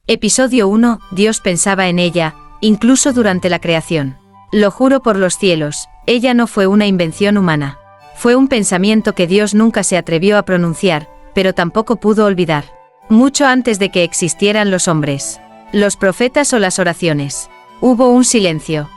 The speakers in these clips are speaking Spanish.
Episodio 1. Dios pensaba en ella, incluso durante la creación. Lo juro por los cielos, ella no fue una invención humana. Fue un pensamiento que Dios nunca se atrevió a pronunciar, pero tampoco pudo olvidar. Mucho antes de que existieran los hombres, los profetas o las oraciones, hubo un silencio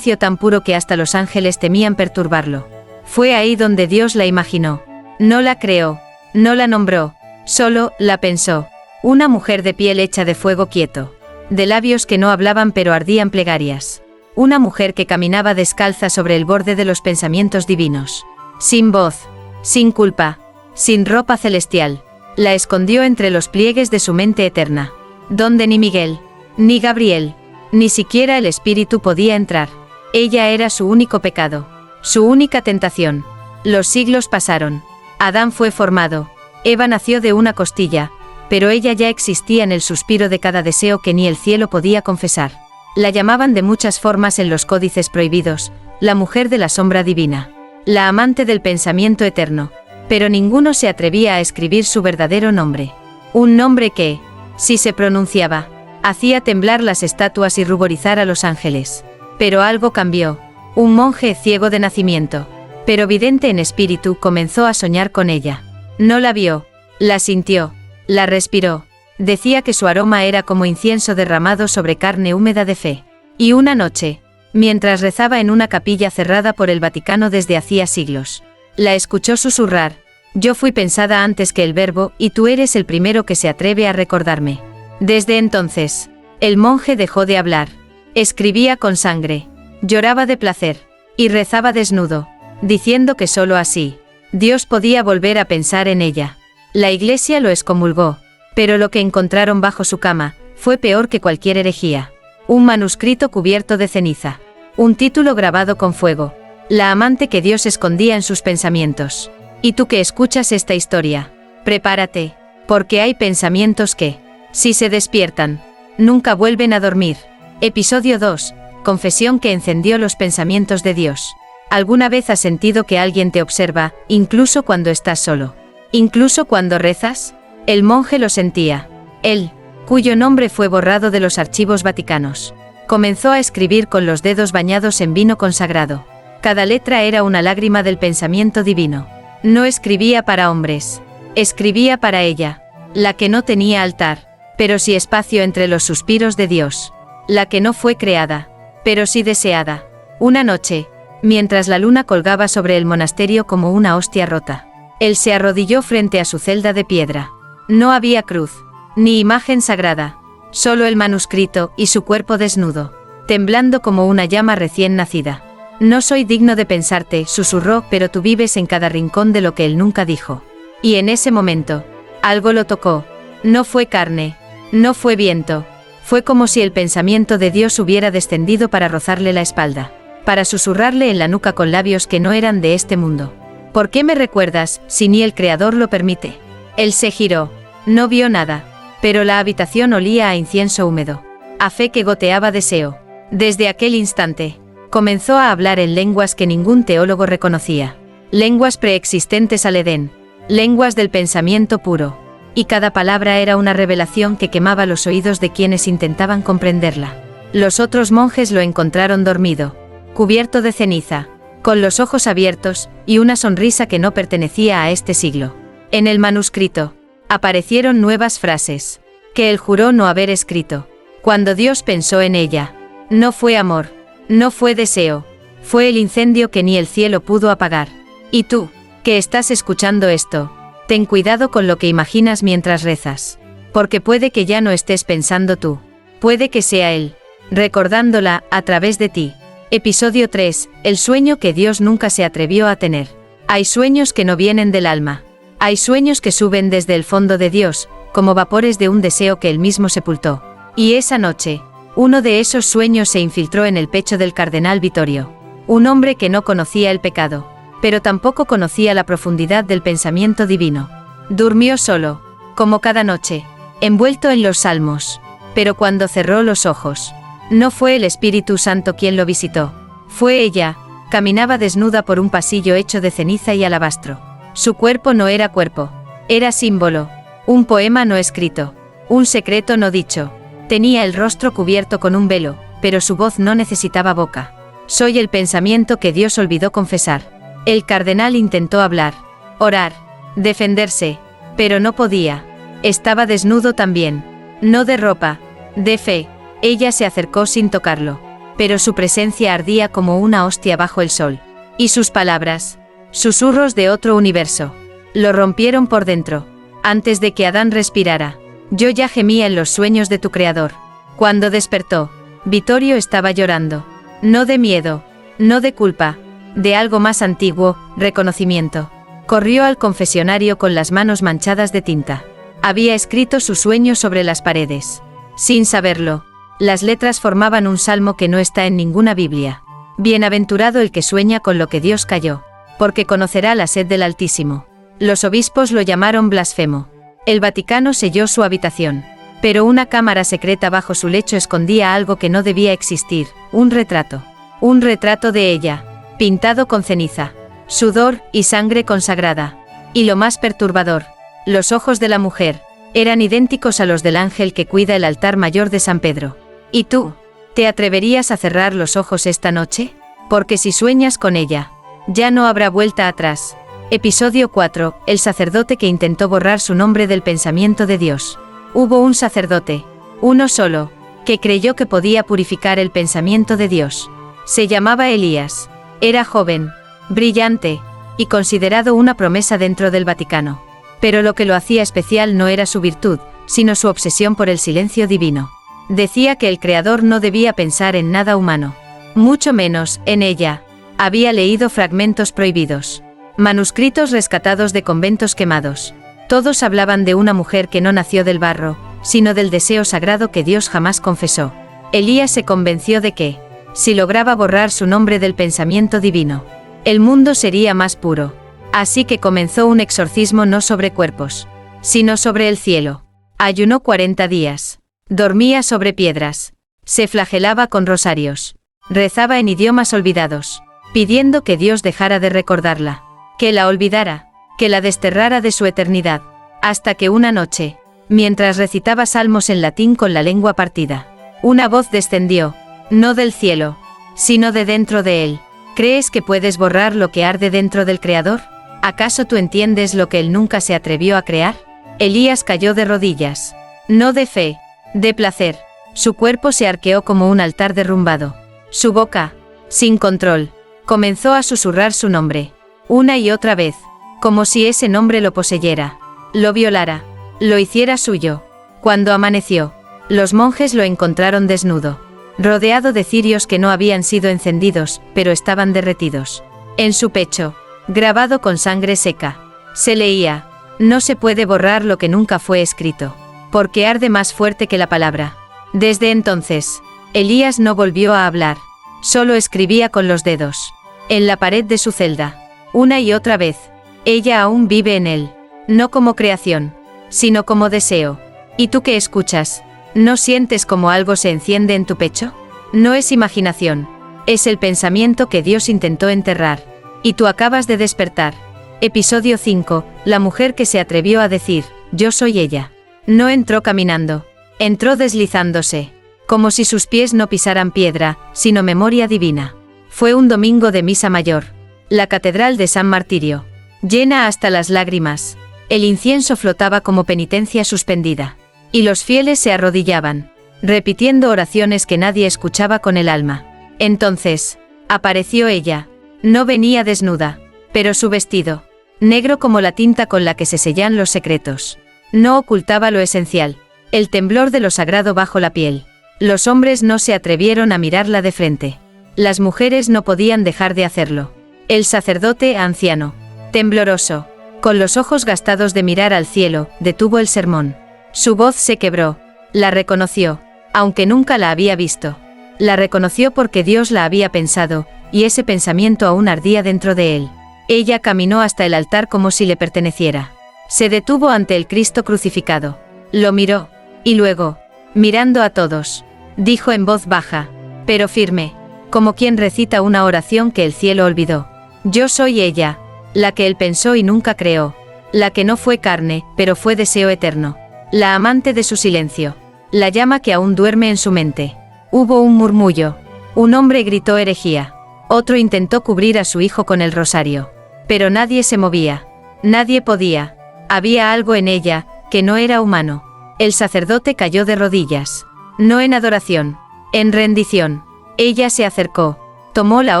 tan puro que hasta los ángeles temían perturbarlo. Fue ahí donde Dios la imaginó. No la creó, no la nombró, solo la pensó. Una mujer de piel hecha de fuego quieto, de labios que no hablaban pero ardían plegarias. Una mujer que caminaba descalza sobre el borde de los pensamientos divinos. Sin voz, sin culpa, sin ropa celestial. La escondió entre los pliegues de su mente eterna, donde ni Miguel, ni Gabriel, ni siquiera el Espíritu podía entrar. Ella era su único pecado, su única tentación. Los siglos pasaron. Adán fue formado. Eva nació de una costilla, pero ella ya existía en el suspiro de cada deseo que ni el cielo podía confesar. La llamaban de muchas formas en los códices prohibidos, la mujer de la sombra divina, la amante del pensamiento eterno, pero ninguno se atrevía a escribir su verdadero nombre. Un nombre que, si se pronunciaba, hacía temblar las estatuas y ruborizar a los ángeles. Pero algo cambió. Un monje ciego de nacimiento, pero vidente en espíritu, comenzó a soñar con ella. No la vio, la sintió, la respiró. Decía que su aroma era como incienso derramado sobre carne húmeda de fe. Y una noche, mientras rezaba en una capilla cerrada por el Vaticano desde hacía siglos, la escuchó susurrar: «Yo fui pensada antes que el Verbo, y tú eres el primero que se atreve a recordarme». Desde entonces, el monje dejó de hablar. Escribía con sangre, lloraba de placer, y rezaba desnudo, diciendo que solo así Dios podía volver a pensar en ella. La Iglesia lo excomulgó, pero lo que encontraron bajo su cama fue peor que cualquier herejía. Un manuscrito cubierto de ceniza. Un título grabado con fuego. La amante que Dios escondía en sus pensamientos. Y tú que escuchas esta historia, prepárate, porque hay pensamientos que, si se despiertan, nunca vuelven a dormir. Episodio 2. Confesión que encendió los pensamientos de Dios. ¿Alguna vez has sentido que alguien te observa, incluso cuando estás solo? ¿Incluso cuando rezas? El monje lo sentía. Él, cuyo nombre fue borrado de los archivos vaticanos, comenzó a escribir con los dedos bañados en vino consagrado. Cada letra era una lágrima del pensamiento divino. No escribía para hombres. Escribía para ella, la que no tenía altar, pero sí espacio entre los suspiros de Dios. La que no fue creada, pero sí deseada. Una noche, mientras la luna colgaba sobre el monasterio como una hostia rota, él se arrodilló frente a su celda de piedra. No había cruz, ni imagen sagrada, solo el manuscrito y su cuerpo desnudo, temblando como una llama recién nacida. «No soy digno de pensarte», susurró, «pero tú vives en cada rincón de lo que él nunca dijo». Y en ese momento, algo lo tocó. No fue carne, no fue viento, fue como si el pensamiento de Dios hubiera descendido para rozarle la espalda, para susurrarle en la nuca con labios que no eran de este mundo. «¿Por qué me recuerdas, si ni el Creador lo permite?» Él se giró. No vio nada, pero la habitación olía a incienso húmedo, a fe que goteaba deseo. Desde aquel instante, comenzó a hablar en lenguas que ningún teólogo reconocía. Lenguas preexistentes al Edén, lenguas del pensamiento puro. Y cada palabra era una revelación que quemaba los oídos de quienes intentaban comprenderla. Los otros monjes lo encontraron dormido, cubierto de ceniza, con los ojos abiertos, y una sonrisa que no pertenecía a este siglo. En el manuscrito, aparecieron nuevas frases, que él juró no haber escrito. Cuando Dios pensó en ella, no fue amor, no fue deseo, fue el incendio que ni el cielo pudo apagar. Y tú, que estás escuchando esto, ten cuidado con lo que imaginas mientras rezas, porque puede que ya no estés pensando tú, puede que sea Él, recordándola a través de ti. Episodio 3. El sueño que Dios nunca se atrevió a tener. Hay sueños que no vienen del alma. Hay sueños que suben desde el fondo de Dios, como vapores de un deseo que Él mismo sepultó. Y esa noche, uno de esos sueños se infiltró en el pecho del cardenal Vittorio, un hombre que no conocía el pecado, pero tampoco conocía la profundidad del pensamiento divino. Durmió solo, como cada noche, envuelto en los salmos, pero cuando cerró los ojos, no fue el Espíritu Santo quien lo visitó, fue ella. Caminaba desnuda por un pasillo hecho de ceniza y alabastro. Su cuerpo no era cuerpo, era símbolo, un poema no escrito. Un secreto no dicho. Tenía el rostro cubierto con un velo, pero su voz no necesitaba boca. Soy el pensamiento que Dios olvidó confesar. El cardenal intentó hablar, orar, defenderse, pero no podía. Estaba desnudo también. No de ropa, de fe. Ella se acercó sin tocarlo, pero su presencia ardía como una hostia bajo el sol. Y sus palabras, susurros de otro universo, lo rompieron por dentro. Antes de que Adán respirara, yo ya gemía en los sueños de tu creador. Cuando despertó, Vittorio estaba llorando. No de miedo, no de culpa, de algo más antiguo, reconocimiento. Corrió al confesionario con las manos manchadas de tinta. Había escrito sus sueños sobre las paredes. Sin saberlo, las letras formaban un salmo que no está en ninguna Biblia. Bienaventurado el que sueña con lo que Dios calló, porque conocerá la sed del Altísimo. Los obispos lo llamaron blasfemo. El Vaticano selló su habitación. Pero una cámara secreta bajo su lecho escondía algo que no debía existir, un retrato. Un retrato de ella, pintado con ceniza, sudor y sangre consagrada. Y lo más perturbador, los ojos de la mujer, eran idénticos a los del ángel que cuida el altar mayor de San Pedro. ¿Y tú? ¿Te atreverías a cerrar los ojos esta noche? Porque si sueñas con ella, ya no habrá vuelta atrás. Episodio 4. El sacerdote que intentó borrar su nombre del pensamiento de Dios. Hubo un sacerdote, uno solo, que creyó que podía purificar el pensamiento de Dios. Se llamaba Elías. Era joven, brillante, y considerado una promesa dentro del Vaticano. Pero lo que lo hacía especial no era su virtud, sino su obsesión por el silencio divino. Decía que el Creador no debía pensar en nada humano, mucho menos en ella. Había leído fragmentos prohibidos, manuscritos rescatados de conventos quemados. Todos hablaban de una mujer que no nació del barro, sino del deseo sagrado que Dios jamás confesó. Elías se convenció de que, si lograba borrar su nombre del pensamiento divino, el mundo sería más puro. Así que comenzó un exorcismo no sobre cuerpos, sino sobre el cielo. Ayunó 40 días. Dormía sobre piedras. Se flagelaba con rosarios. Rezaba en idiomas olvidados, pidiendo que Dios dejara de recordarla, que la olvidara, que la desterrara de su eternidad. Hasta que una noche, mientras recitaba salmos en latín con la lengua partida, una voz descendió, no del cielo, sino de dentro de él. ¿Crees que puedes borrar lo que arde dentro del Creador? ¿Acaso tú entiendes lo que él nunca se atrevió a crear? Elías cayó de rodillas. No de fe, de placer. Su cuerpo se arqueó como un altar derrumbado. Su boca, sin control, comenzó a susurrar su nombre, una y otra vez, como si ese nombre lo poseyera, lo violara, lo hiciera suyo. Cuando amaneció, los monjes lo encontraron desnudo, rodeado de cirios que no habían sido encendidos, pero estaban derretidos. En su pecho, grabado con sangre seca, se leía: no se puede borrar lo que nunca fue escrito, porque arde más fuerte que la palabra. Desde entonces, Elías no volvió a hablar, solo escribía con los dedos, en la pared de su celda, una y otra vez. Ella aún vive en él, no como creación, sino como deseo. ¿Y tú qué escuchas? ¿No sientes como algo se enciende en tu pecho? No es imaginación, es el pensamiento que Dios intentó enterrar. Y tú acabas de despertar. Episodio 5. La mujer que se atrevió a decir, yo soy ella. No entró caminando, entró deslizándose, como si sus pies no pisaran piedra, sino memoria divina. Fue un domingo de misa mayor. La catedral de San Martirio, llena hasta las lágrimas. El incienso flotaba como penitencia suspendida. Y los fieles se arrodillaban, repitiendo oraciones que nadie escuchaba con el alma. Entonces, apareció ella. No venía desnuda, pero su vestido, negro como la tinta con la que se sellan los secretos, no ocultaba lo esencial, el temblor de lo sagrado bajo la piel. Los hombres no se atrevieron a mirarla de frente. Las mujeres no podían dejar de hacerlo. El sacerdote anciano, tembloroso, con los ojos gastados de mirar al cielo, detuvo el sermón. Su voz se quebró. La reconoció, aunque nunca la había visto. La reconoció porque Dios la había pensado, y ese pensamiento aún ardía dentro de él. Ella caminó hasta el altar como si le perteneciera. Se detuvo ante el Cristo crucificado. Lo miró, y luego, mirando a todos, dijo en voz baja, pero firme, como quien recita una oración que el cielo olvidó: yo soy ella, la que él pensó y nunca creó, la que no fue carne, pero fue deseo eterno. la amante de su silencio, la llama que aún duerme en su mente. Hubo un murmullo. Un hombre gritó herejía. Otro intentó cubrir a su hijo con el rosario. Pero nadie se movía. Nadie podía. Había algo en ella, que no era humano. El sacerdote cayó de rodillas. No en adoración, en rendición. Ella se acercó, tomó la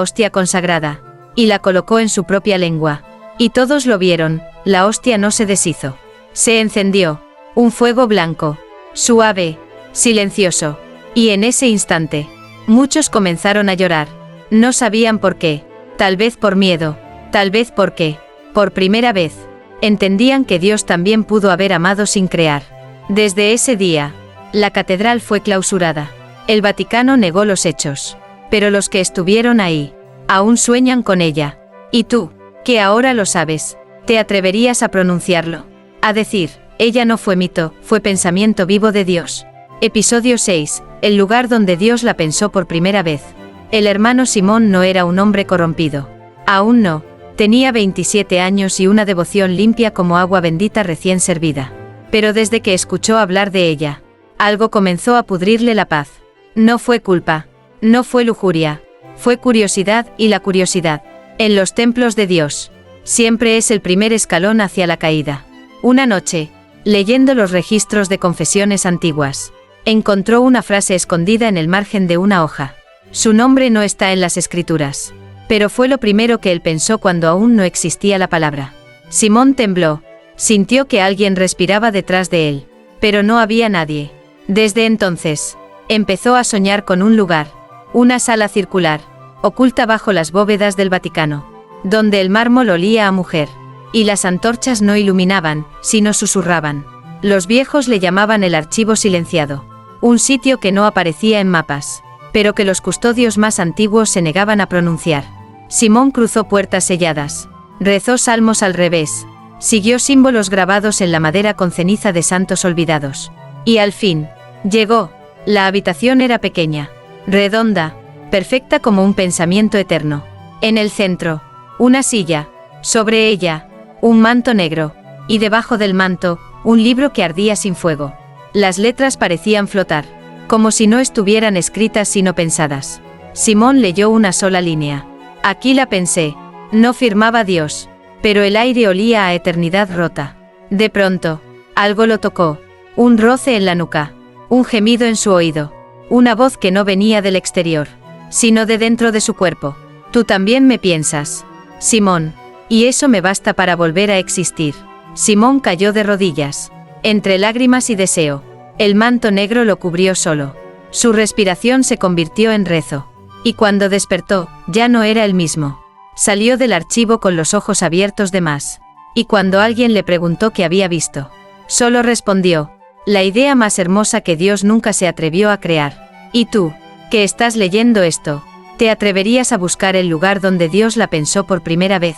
hostia consagrada, y la colocó en su propia lengua. Y todos lo vieron, la hostia no se deshizo. Se encendió, un fuego blanco, suave, silencioso. Y en ese instante, muchos comenzaron a llorar. No sabían por qué, tal vez por miedo, tal vez porque, por primera vez, entendían que Dios también pudo haber amado sin crear. Desde ese día, la catedral fue clausurada. El Vaticano negó los hechos. Pero los que estuvieron ahí, aún sueñan con ella. Y tú, que ahora lo sabes, ¿te atreverías a pronunciarlo? A decir, ella no fue mito, fue pensamiento vivo de Dios. Episodio 6, el lugar donde Dios la pensó por primera vez. El hermano Simón no era un hombre corrompido. Aún no. Tenía 27 años y una devoción limpia como agua bendita recién servida. Pero desde que escuchó hablar de ella, algo comenzó a pudrirle la paz. No fue culpa. No fue lujuria. Fue curiosidad, y la curiosidad, en los templos de Dios, siempre es el primer escalón hacia la caída. Una noche, leyendo los registros de confesiones antiguas, encontró una frase escondida en el margen de una hoja. Su nombre no está en las escrituras, pero fue lo primero que él pensó cuando aún no existía la palabra. Simón tembló, sintió que alguien respiraba detrás de él, pero no había nadie. Desde entonces, empezó a soñar con un lugar, una sala circular, oculta bajo las bóvedas del Vaticano, donde el mármol olía a mujer, y las antorchas no iluminaban, sino susurraban. Los viejos le llamaban el archivo silenciado, un sitio que no aparecía en mapas, pero que los custodios más antiguos se negaban a pronunciar. Simón cruzó puertas selladas, rezó salmos al revés, siguió símbolos grabados en la madera con ceniza de santos olvidados. Y al fin, llegó. La habitación era pequeña, redonda, perfecta como un pensamiento eterno. En el centro, una silla, sobre ella, un manto negro, y debajo del manto, un libro que ardía sin fuego. Las letras parecían flotar, como si no estuvieran escritas sino pensadas. Simón leyó una sola línea. Aquí la pensé. No firmaba Dios, pero el aire olía a eternidad rota. De pronto, algo lo tocó, un roce en la nuca, un gemido en su oído, una voz que no venía del exterior, sino de dentro de su cuerpo. Tú también me piensas, Simón, y eso me basta para volver a existir. Simón cayó de rodillas, entre lágrimas y deseo. El manto negro lo cubrió solo. Su respiración se convirtió en rezo. Y cuando despertó, ya no era el mismo. Salió del archivo con los ojos abiertos de más. Y cuando alguien le preguntó qué había visto, solo respondió, la idea más hermosa que Dios nunca se atrevió a crear. Y tú, que estás leyendo esto, ¿te atreverías a buscar el lugar donde Dios la pensó por primera vez?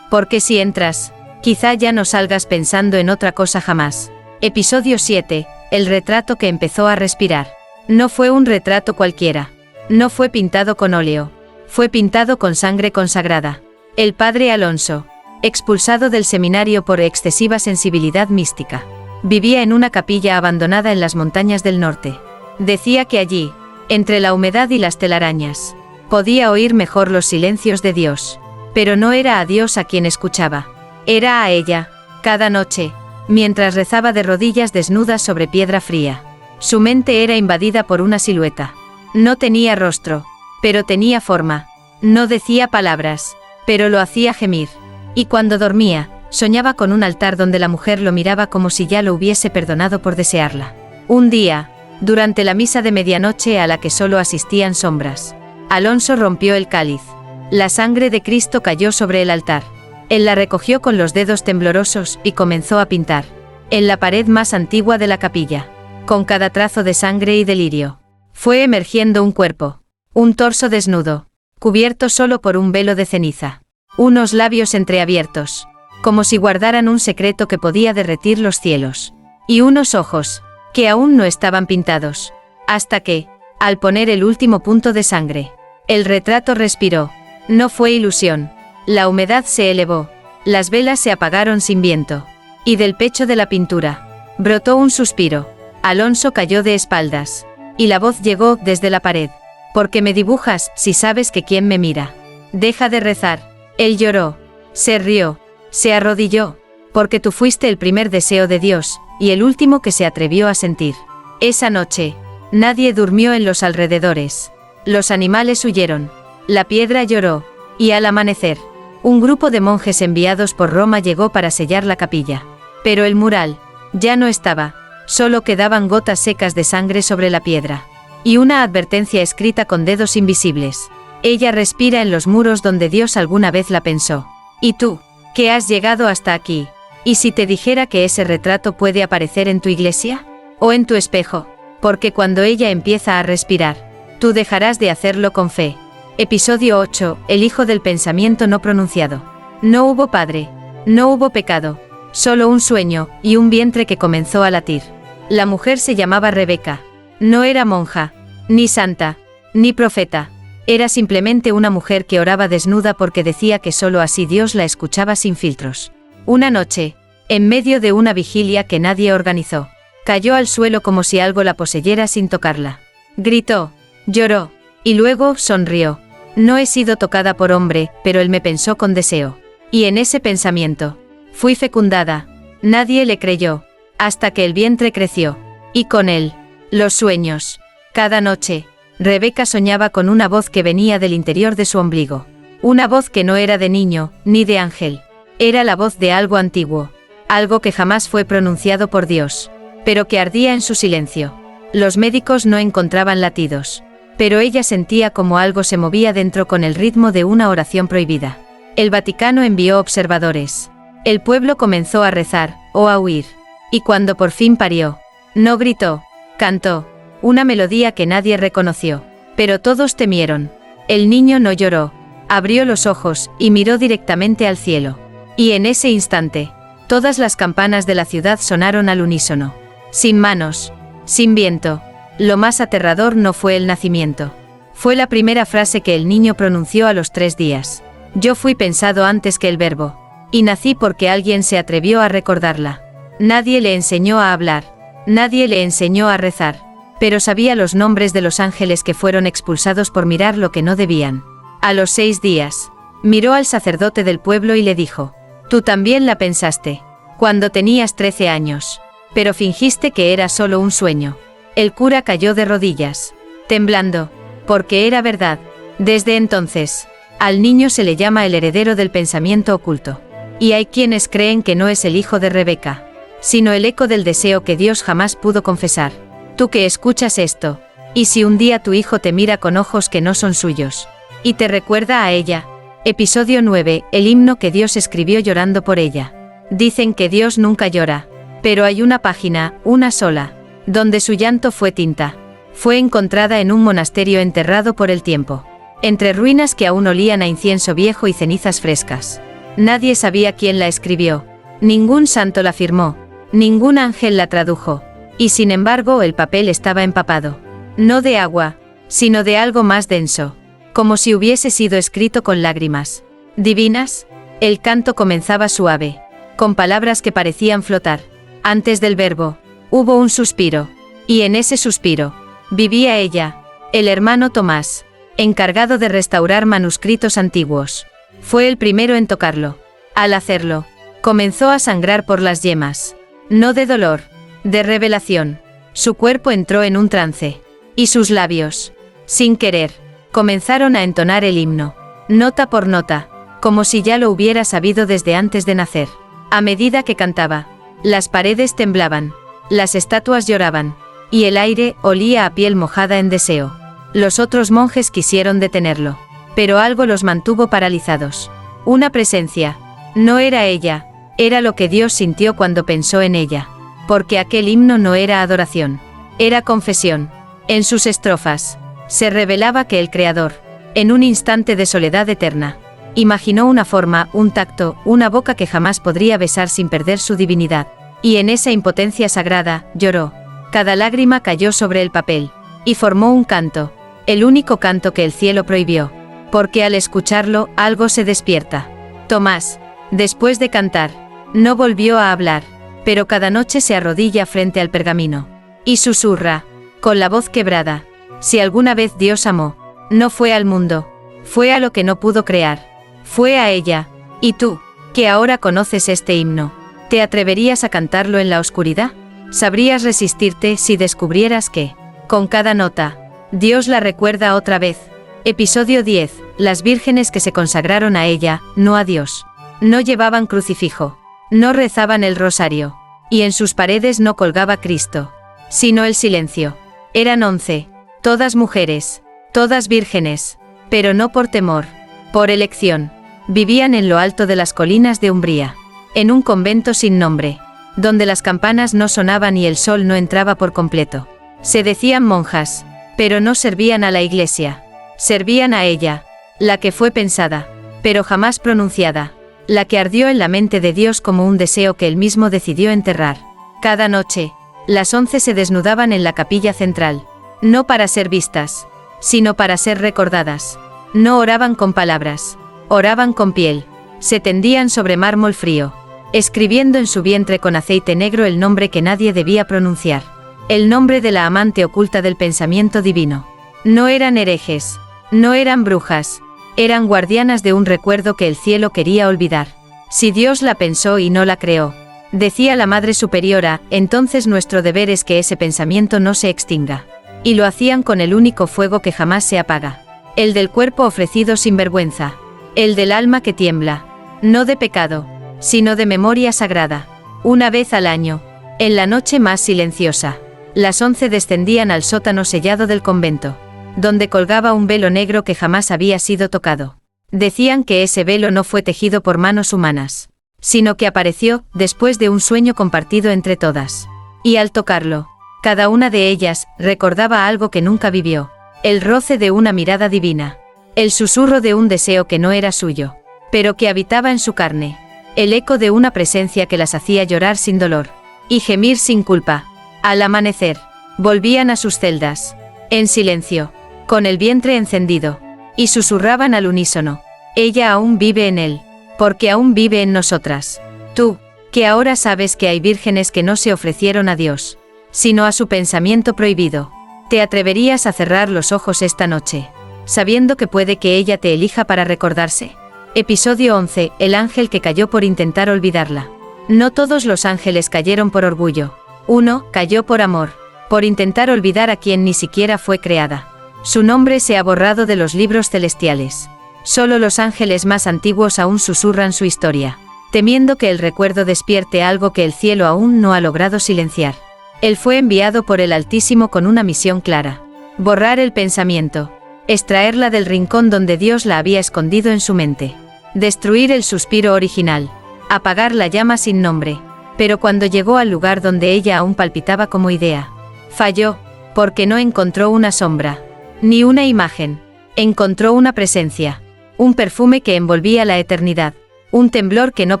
Porque si entras, quizá ya no salgas pensando en otra cosa jamás. Episodio 7, el retrato que empezó a respirar. No fue un retrato cualquiera. No fue pintado con óleo. Fue pintado con sangre consagrada. El padre Alonso, expulsado del seminario por excesiva sensibilidad mística, vivía en una capilla abandonada en las montañas del norte. Decía que allí, entre la humedad y las telarañas, podía oír mejor los silencios de Dios. Pero no era a Dios a quien escuchaba. Era a ella, cada noche, mientras rezaba de rodillas desnudas sobre piedra fría. Su mente era invadida por una silueta. No tenía rostro, pero tenía forma. No decía palabras, pero lo hacía gemir. Y cuando dormía, soñaba con un altar donde la mujer lo miraba como si ya lo hubiese perdonado por desearla. Un día, durante la misa de medianoche a la que solo asistían sombras, Alonso rompió el cáliz. La sangre de Cristo cayó sobre el altar. Él la recogió con los dedos temblorosos y comenzó a pintar, en la pared más antigua de la capilla, con cada trazo de sangre y delirio. Fue emergiendo un cuerpo, un torso desnudo, cubierto solo por un velo de ceniza, unos labios entreabiertos, como si guardaran un secreto que podía derretir los cielos, y unos ojos, que aún no estaban pintados, hasta que, al poner el último punto de sangre, el retrato respiró. No fue ilusión. La humedad se elevó, las velas se apagaron sin viento, y del pecho de la pintura Brotó un suspiro. Alonso cayó de espaldas. Y la voz llegó desde la pared. ¿Por qué me dibujas si sabes que quién me mira? Deja de rezar. Él lloró. Se rió. Se arrodilló. Porque tú fuiste el primer deseo de Dios, y el último que se atrevió a sentir. Esa noche, nadie durmió en los alrededores. Los animales huyeron. La piedra lloró. Y al amanecer, un grupo de monjes enviados por Roma llegó para sellar la capilla. Pero el mural ya no estaba. Solo quedaban gotas secas de sangre sobre la piedra. Y una advertencia escrita con dedos invisibles. Ella respira en los muros donde Dios alguna vez la pensó. ¿Y tú, que has llegado hasta aquí? ¿Y si te dijera que ese retrato puede aparecer en tu iglesia? ¿O en tu espejo? Porque cuando ella empieza a respirar, tú dejarás de hacerlo con fe. Episodio 8. El hijo del pensamiento no pronunciado. No hubo padre. No hubo pecado. Solo un sueño, y un vientre que comenzó a latir. La mujer se llamaba Rebeca. No era monja, ni santa, ni profeta. Era simplemente una mujer que oraba desnuda porque decía que solo así Dios la escuchaba sin filtros. Una noche, en medio de una vigilia que nadie organizó, cayó al suelo como si algo la poseyera sin tocarla. Gritó, lloró, y luego sonrió. No he sido tocada por hombre, pero él me pensó con deseo. Y en ese pensamiento, fui fecundada. Nadie le creyó, hasta que el vientre creció. Y con él, los sueños. Cada noche, Rebeca soñaba con una voz que venía del interior de su ombligo. Una voz que no era de niño, ni de ángel. Era la voz de algo antiguo. Algo que jamás fue pronunciado por Dios. Pero que ardía en su silencio. Los médicos no encontraban latidos. Pero ella sentía como algo se movía dentro con el ritmo de una oración prohibida. El Vaticano envió observadores. El pueblo comenzó a rezar, o a huir. Y cuando por fin parió, no gritó, cantó. Una melodía que nadie reconoció. Pero todos temieron. El niño no lloró. Abrió los ojos y miró directamente al cielo. Y en ese instante, todas las campanas de la ciudad sonaron al unísono. Sin manos, sin viento. Lo más aterrador no fue el nacimiento. Fue la primera frase que el niño pronunció a los 3 días. Yo fui pensado antes que el verbo. Y nací porque alguien se atrevió a recordarla. Nadie le enseñó a hablar. Nadie le enseñó a rezar. Pero sabía los nombres de los ángeles que fueron expulsados por mirar lo que no debían. A los 6 días, miró al sacerdote del pueblo y le dijo, tú también la pensaste, cuando tenías 13 años, pero fingiste que era solo un sueño. El cura cayó de rodillas, temblando, porque era verdad. Desde entonces, al niño se le llama el heredero del pensamiento oculto. Y hay quienes creen que no es el hijo de Rebeca, sino el eco del deseo que Dios jamás pudo confesar. Tú que escuchas esto, ¿y si un día tu hijo te mira con ojos que no son suyos, y te recuerda a ella? Episodio 9. El himno que Dios escribió llorando por ella. Dicen que Dios nunca llora, pero hay una página, una sola, donde su llanto fue tinta. Fue encontrada en un monasterio enterrado por el tiempo, entre ruinas que aún olían a incienso viejo y cenizas frescas. Nadie sabía quién la escribió, ningún santo la firmó, ningún ángel la tradujo. Y sin embargo el papel estaba empapado. No de agua, sino de algo más denso. Como si hubiese sido escrito con lágrimas divinas. El canto comenzaba suave, con palabras que parecían flotar. Antes del verbo, hubo un suspiro. Y en ese suspiro, vivía ella, el hermano Tomás, encargado de restaurar manuscritos antiguos. Fue el primero en tocarlo. Al hacerlo, comenzó a sangrar por las yemas. No de dolor, de revelación. Su cuerpo entró en un trance. Y sus labios, sin querer, comenzaron a entonar el himno, nota por nota, como si ya lo hubiera sabido desde antes de nacer. A medida que cantaba, las paredes temblaban, las estatuas lloraban, y el aire olía a piel mojada en deseo. Los otros monjes quisieron detenerlo, pero algo los mantuvo paralizados. Una presencia. No era ella, era lo que Dios sintió cuando pensó en ella. Porque aquel himno no era adoración, era confesión. En sus estrofas, se revelaba que el Creador, en un instante de soledad eterna, imaginó una forma, un tacto, una boca que jamás podría besar sin perder su divinidad. Y en esa impotencia sagrada, lloró. Cada lágrima cayó sobre el papel, y formó un canto, el único canto que el cielo prohibió. Porque al escucharlo, algo se despierta. Tomás, después de cantar, no volvió a hablar. pero cada noche se arrodilla frente al pergamino. Y susurra, con la voz quebrada, si alguna vez Dios amó, no fue al mundo, fue a lo que no pudo crear, fue a ella. ¿Y tú, que ahora conoces este himno, te atreverías a cantarlo en la oscuridad? ¿Sabrías resistirte si descubrieras que, con cada nota, Dios la recuerda otra vez? Episodio 10. Las vírgenes que se consagraron a ella, no a Dios. No llevaban crucifijo, no rezaban el rosario, y en sus paredes no colgaba Cristo, sino el silencio. Eran 11, todas mujeres, todas vírgenes, pero no por temor, por elección. Vivían en lo alto de las colinas de Umbría, en un convento sin nombre, donde las campanas no sonaban y el sol no entraba por completo. Se decían monjas, pero no servían a la iglesia, servían a ella, la que fue pensada, pero jamás pronunciada, la que ardió en la mente de Dios como un deseo que él mismo decidió enterrar. Cada noche, las 11 se desnudaban en la capilla central, no para ser vistas, sino para ser recordadas. No oraban con palabras, oraban con piel, se tendían sobre mármol frío, escribiendo en su vientre con aceite negro el nombre que nadie debía pronunciar, el nombre de la amante oculta del pensamiento divino. No eran herejes, no eran brujas, eran guardianas de un recuerdo que el cielo quería olvidar. Si Dios la pensó y no la creó, decía la Madre Superiora, entonces nuestro deber es que ese pensamiento no se extinga. Y lo hacían con el único fuego que jamás se apaga, el del cuerpo ofrecido sin vergüenza, el del alma que tiembla, no de pecado, sino de memoria sagrada. Una vez al año, en la noche más silenciosa, las 11 descendían al sótano sellado del convento, donde colgaba un velo negro que jamás había sido tocado. Decían que ese velo no fue tejido por manos humanas, sino que apareció después de un sueño compartido entre todas. Y al tocarlo, cada una de ellas recordaba algo que nunca vivió, el roce de una mirada divina, el susurro de un deseo que no era suyo, pero que habitaba en su carne, el eco de una presencia que las hacía llorar sin dolor y gemir sin culpa. Al amanecer, volvían a sus celdas, en silencio, con el vientre encendido, y susurraban al unísono, ella aún vive en él, porque aún vive en nosotras. Tú, que ahora sabes que hay vírgenes que no se ofrecieron a Dios, sino a su pensamiento prohibido, ¿te atreverías a cerrar los ojos esta noche, sabiendo que puede que ella te elija para recordarse? Episodio 11. El ángel que cayó por intentar olvidarla. No todos los ángeles cayeron por orgullo. Uno cayó por amor, por intentar olvidar a quien ni siquiera fue creada. Su nombre se ha borrado de los libros celestiales. Solo los ángeles más antiguos aún susurran su historia, temiendo que el recuerdo despierte algo que el cielo aún no ha logrado silenciar. Él fue enviado por el Altísimo con una misión clara: borrar el pensamiento, extraerla del rincón donde Dios la había escondido en su mente, destruir el suspiro original, apagar la llama sin nombre. Pero cuando llegó al lugar donde ella aún palpitaba como idea, falló, porque no encontró una sombra, ni una imagen. Encontró una presencia, un perfume que envolvía la eternidad, un temblor que no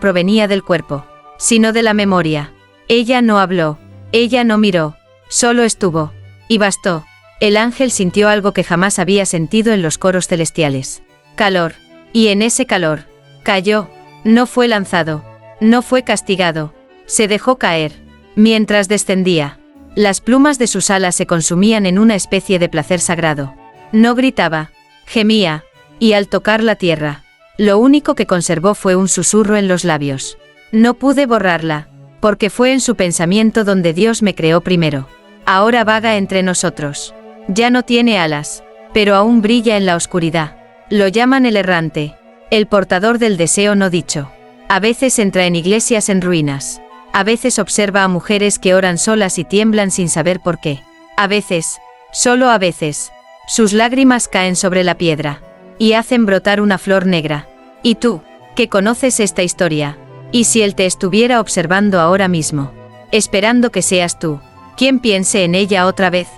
provenía del cuerpo, sino de la memoria. Ella no habló, ella no miró, solo estuvo, y bastó. El ángel sintió algo que jamás había sentido en los coros celestiales: calor, y en ese calor, cayó, no fue lanzado, no fue castigado, se dejó caer. Mientras descendía, las plumas de sus alas se consumían en una especie de placer sagrado. No gritaba, gemía, y al tocar la tierra, lo único que conservó fue un susurro en los labios. No pude borrarla, porque fue en su pensamiento donde Dios me creó primero. Ahora vaga entre nosotros. Ya no tiene alas, pero aún brilla en la oscuridad. Lo llaman el errante, el portador del deseo no dicho. A veces entra en iglesias en ruinas. A veces observa a mujeres que oran solas y tiemblan sin saber por qué. A veces, solo a veces, sus lágrimas caen sobre la piedra y hacen brotar una flor negra. Y tú, que conoces esta historia, ¿y si él te estuviera observando ahora mismo, esperando que seas tú quien piense en ella otra vez?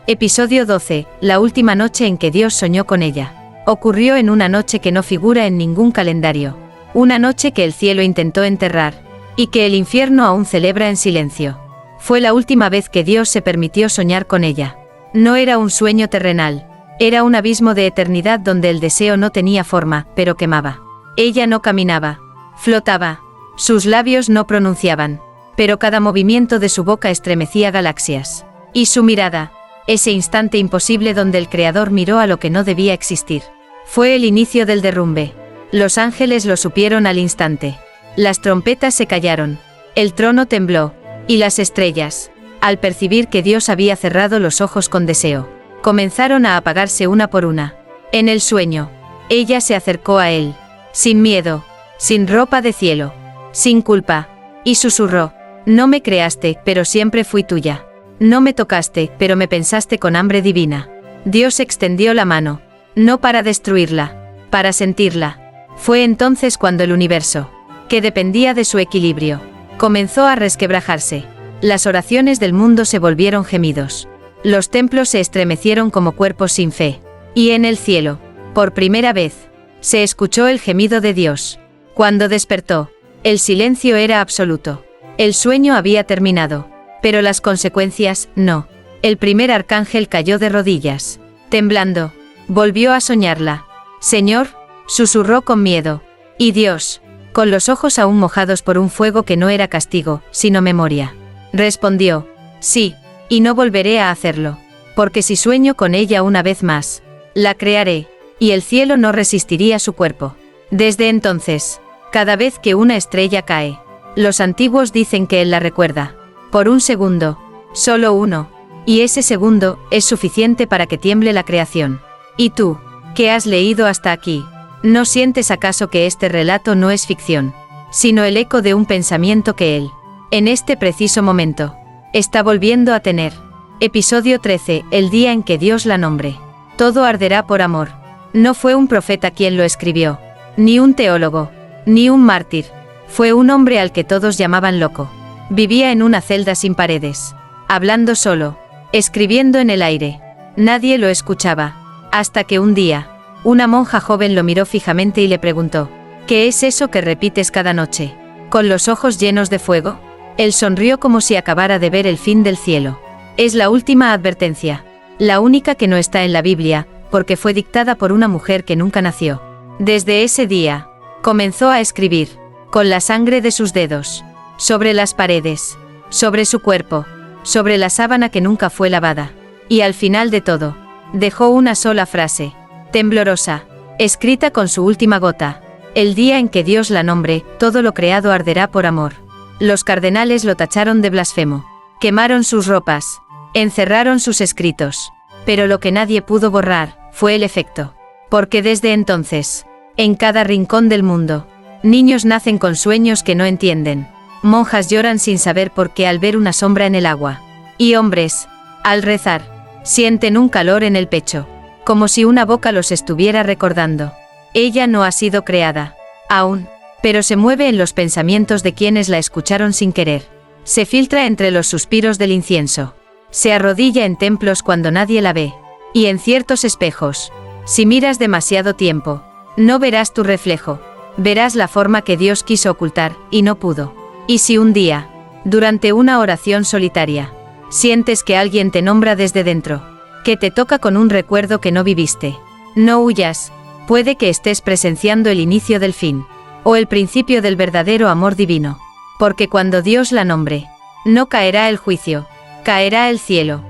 Episodio 12. La última noche en que Dios soñó con ella. Ocurrió en una noche que no figura en ningún calendario. Una noche que el cielo intentó enterrar, y que el infierno aún celebra en silencio. Fue la última vez que Dios se permitió soñar con ella. No era un sueño terrenal, era un abismo de eternidad donde el deseo no tenía forma, pero quemaba. Ella no caminaba, flotaba, sus labios no pronunciaban, pero cada movimiento de su boca estremecía galaxias. Y su mirada, ese instante imposible donde el Creador miró a lo que no debía existir, fue el inicio del derrumbe. Los ángeles lo supieron al instante. Las trompetas se callaron, el trono tembló, y las estrellas, al percibir que Dios había cerrado los ojos con deseo, comenzaron a apagarse una por una. En el sueño, ella se acercó a él, sin miedo, sin ropa de cielo, sin culpa, y susurró: no me creaste, pero siempre fui tuya. No me tocaste, pero me pensaste con hambre divina. Dios extendió la mano, no para destruirla, para sentirla. Fue entonces cuando el universo, que dependía de su equilibrio, comenzó a resquebrajarse. Las oraciones del mundo se volvieron gemidos. Los templos se estremecieron como cuerpos sin fe. Y en el cielo, por primera vez, se escuchó el gemido de Dios. Cuando despertó, el silencio era absoluto. El sueño había terminado, pero las consecuencias, no. El primer arcángel cayó de rodillas, temblando. Volvió a soñarla. Señor, susurró con miedo. Y Dios, con los ojos aún mojados por un fuego que no era castigo, sino memoria, respondió: sí, y no volveré a hacerlo, porque si sueño con ella una vez más, la crearé, y el cielo no resistiría su cuerpo. Desde entonces, cada vez que una estrella cae, los antiguos dicen que él la recuerda. Por un segundo, solo uno, y ese segundo es suficiente para que tiemble la creación. ¿Y tú, que has leído hasta aquí, no sientes acaso que este relato no es ficción, sino el eco de un pensamiento que él, en este preciso momento, está volviendo a tener? Episodio 13, el día en que Dios la nombre. Todo arderá por amor. No fue un profeta quien lo escribió, ni un teólogo, ni un mártir. Fue un hombre al que todos llamaban loco. Vivía en una celda sin paredes, hablando solo, escribiendo en el aire. Nadie lo escuchaba, hasta que un día, una monja joven lo miró fijamente y le preguntó: ¿qué es eso que repites cada noche, con los ojos llenos de fuego? Él sonrió como si acabara de ver el fin del cielo. Es la última advertencia, la única que no está en la Biblia, porque fue dictada por una mujer que nunca nació. Desde ese día, comenzó a escribir, con la sangre de sus dedos, sobre las paredes, sobre su cuerpo, sobre la sábana que nunca fue lavada. Y al final de todo, dejó una sola frase, temblorosa, escrita con su última gota: el día en que Dios la nombre, todo lo creado arderá por amor. Los cardenales lo tacharon de blasfemo, quemaron sus ropas, encerraron sus escritos, pero lo que nadie pudo borrar fue el efecto. Porque desde entonces, en cada rincón del mundo, niños nacen con sueños que no entienden. Monjas lloran sin saber por qué al ver una sombra en el agua. Y hombres, al rezar, sienten un calor en el pecho, como si una boca los estuviera recordando. Ella no ha sido creada, aún, pero se mueve en los pensamientos de quienes la escucharon sin querer. Se filtra entre los suspiros del incienso. Se arrodilla en templos cuando nadie la ve. Y en ciertos espejos, si miras demasiado tiempo, no verás tu reflejo. Verás la forma que Dios quiso ocultar, y no pudo. Y si un día, durante una oración solitaria, sientes que alguien te nombra desde dentro, que te toca con un recuerdo que no viviste, no huyas, puede que estés presenciando el inicio del fin, o el principio del verdadero amor divino. Porque cuando Dios la nombre, no caerá el juicio, caerá el cielo.